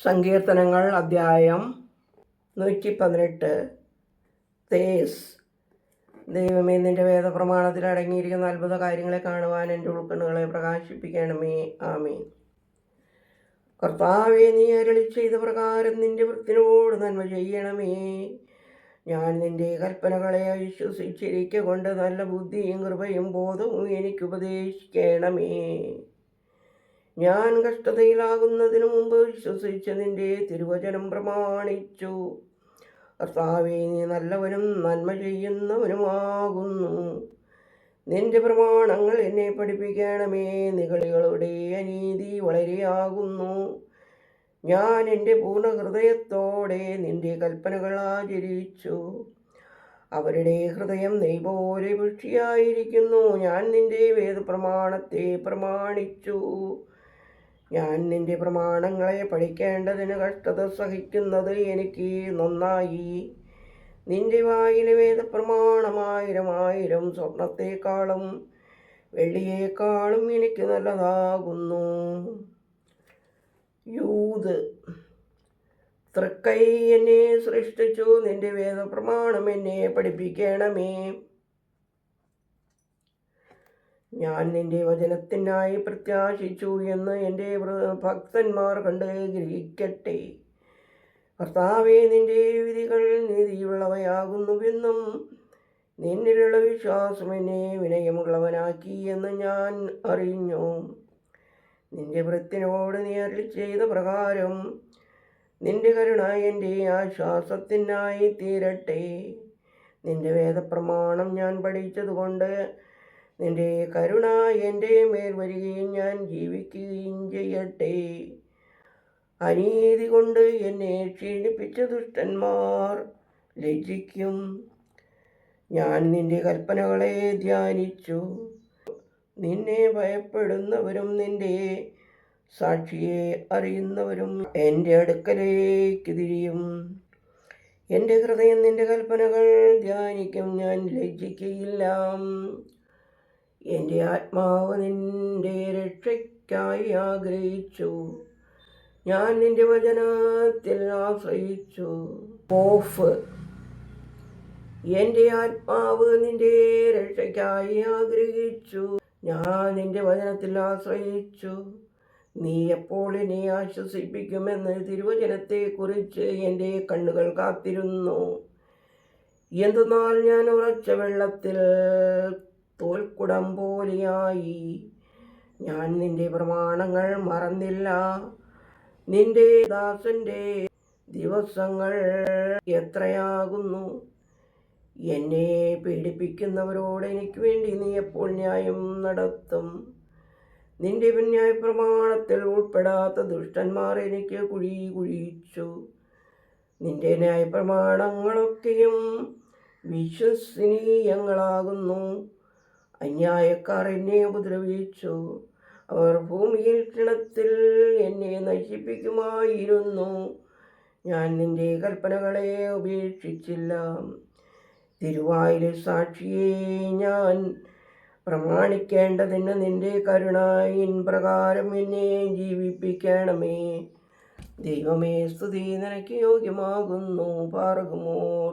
സങ്കീർത്തനങ്ങൾ അധ്യായം 118. തേസ്. ദൈവമേ, നിന്റെ വേദപ്രമാണത്തിൽ അടങ്ങിയിരിക്കുന്ന അത്ഭുത കാര്യങ്ങളെ കാണുവാൻ എൻ്റെ ഉൾക്കണ്ണുകളെ പ്രകാശിപ്പിക്കണമേ. ആമേൻ. കർത്താവേ, നീ അരുളി ചെയ്ത പ്രകാരം നിന്റെ വൃത്തിനോട് നന്മ ചെയ്യണമേ. ഞാൻ നിന്റെ കൽപ്പനകളെ വിശ്വസിച്ചിരിക്കൊണ്ട് നല്ല ബുദ്ധിയും കൃപയും ബോധവും എനിക്ക് ഉപദേശിക്കണമേ. ഞാൻ കഷ്ടതയിലാകുന്നതിനു മുമ്പ് വിശ്വസിച്ച് നിന്റെ തിരുവചനം പ്രമാണിച്ചു. കർത്താവേ, നീ നല്ലവനും നന്മ ചെയ്യുന്നവനുമാകുന്നു. നിന്റെ പ്രമാണങ്ങൾ എന്നെ പഠിപ്പിക്കണമേ. നിഗളികളുടെ അനീതി വളരെയാകുന്നു. ഞാൻ എൻ്റെ പൂർണ്ണ ഹൃദയത്തോടെ നിന്റെ കൽപ്പനകൾ ആചരിച്ചു. അവരുടെ ഹൃദയം നെയ് പോലെ വൃഷ്ടിയായിരിക്കുന്നു. ഞാൻ നിന്റെ വേദപ്രമാണത്തെ പ്രമാണിച്ചു. ഞാൻ നിന്റെ പ്രമാണങ്ങളെ പഠിക്കേണ്ടതിന് കഷ്ടത സഹിക്കുന്നത് എനിക്ക് നന്നായി. നിന്റെ വായിലെ വേദപ്രമാണമായിരം സ്വർണത്തെക്കാളും വെള്ളിയേക്കാളും എനിക്ക് നല്ലതാകുന്നു. യൂത്. തൃക്കൈ എന്നെ സൃഷ്ടിച്ചു. നിന്റെ വേദപ്രമാണം എന്നെ പഠിപ്പിക്കണമേ. ഞാൻ നിന്റെ വചനത്തിനായി പ്രത്യാശിച്ചു എന്ന് എൻ്റെ ഭക്തന്മാർ കണ്ട് ഗ്രഹിക്കട്ടെ. കർത്താവേ, നിന്റെ വിധികൾ നീതിയുള്ളവയാകുന്നുവെന്നും നിന്നിലുള്ള വിശ്വാസം എന്നെ വിനയമുള്ളവനാക്കി എന്ന് ഞാൻ അറിഞ്ഞു. നിന്റെ വൃത്തിനോട് നീ അരുളി ചെയ്ത പ്രകാരം നിന്റെ കരുണ എൻ്റെ ആശ്വാസത്തിനായി തീരട്ടെ. നിന്റെ വേദപ്രമാണം ഞാൻ പഠിച്ചതുകൊണ്ട് നിന്റെ കരുണ എൻ്റെ മേൽ വരികയും ഞാൻ ജീവിക്കുകയും ചെയ്യട്ടെ. അനീതി കൊണ്ട് എന്നെ ക്ഷീണിപ്പിച്ച ദുഷ്ടന്മാർ ലജ്ജിക്കും. ഞാൻ നിന്റെ കൽപ്പനകളെ ധ്യാനിച്ചു. നിന്നെ ഭയപ്പെടുന്നവരും നിന്റെ സാക്ഷിയെ അറിയുന്നവരും എൻ്റെ അടുക്കലേക്ക് തിരിയും. എൻ്റെ ഹൃദയം നിന്റെ കൽപ്പനകൾ ധ്യാനിക്കും. ഞാൻ ലജ്ജിക്കയില്ല. എൻ്റെ ആത്മാവ് നിന്റെ രക്ഷയ്ക്കായി ആഗ്രഹിച്ചു. ഞാൻ നിന്റെ വചനത്തിൽ ആശ്രയിച്ചു. ഓഫ്. എൻ്റെ ആത്മാവ് നിന്റെ രക്ഷയ്ക്കായി ആഗ്രഹിച്ചു. ഞാൻ നിന്റെ വചനത്തിൽ ആശ്രയിച്ചു. നീ എപ്പോൾ എന്നെ ആശ്വസിപ്പിക്കുമെന്ന് തിരുവചനത്തെക്കുറിച്ച് എൻ്റെ കണ്ണുകൾ കാത്തിരുന്നു. എന്തെന്നാൽ ഞാൻ ഉറച്ച വെള്ളത്തിൽ തോൽക്കുടം പോലെയായി. ഞാൻ നിന്റെ പ്രമാണങ്ങൾ മറന്നില്ല. നിന്റെ ദാസന്റെ ദിവസങ്ങൾ എത്രയാകുന്നു. എന്നെ പീഡിപ്പിക്കുന്നവരോട് എനിക്ക് വേണ്ടി നീ എപ്പോൾ ന്യായം നടത്തും. നിന്റെ ന്യായപ്രമാണത്തിൽ ഉൾപ്പെടാത്ത ദുഷ്ടന്മാർ എനിക്ക് കുഴി കുഴിച്ചു. നിന്റെ ന്യായപ്രമാണങ്ങളൊക്കെയും വിശ്വസനീയങ്ങളാകുന്നു. അന്യായക്കാർ എന്നെ ഉപദ്രവിച്ചു. അവർ ഭൂമിയിൽ കിണത്തിൽ എന്നെ നശിപ്പിക്കുമായിരുന്നു. ഞാൻ നിന്റെ കൽപ്പനകളെ ഉപേക്ഷിച്ചില്ല. തിരുവായിലെ സാക്ഷിയെ ഞാൻ പ്രമാണിക്കേണ്ടതിന് നിന്റെ കരുണയിൻ പ്രകാരം എന്നെ ജീവിപ്പിക്കണമേ. ദൈവമേ, സ്തുതി നിനക്ക് യോഗ്യമാകുന്നു. പാർക്കുമോർ.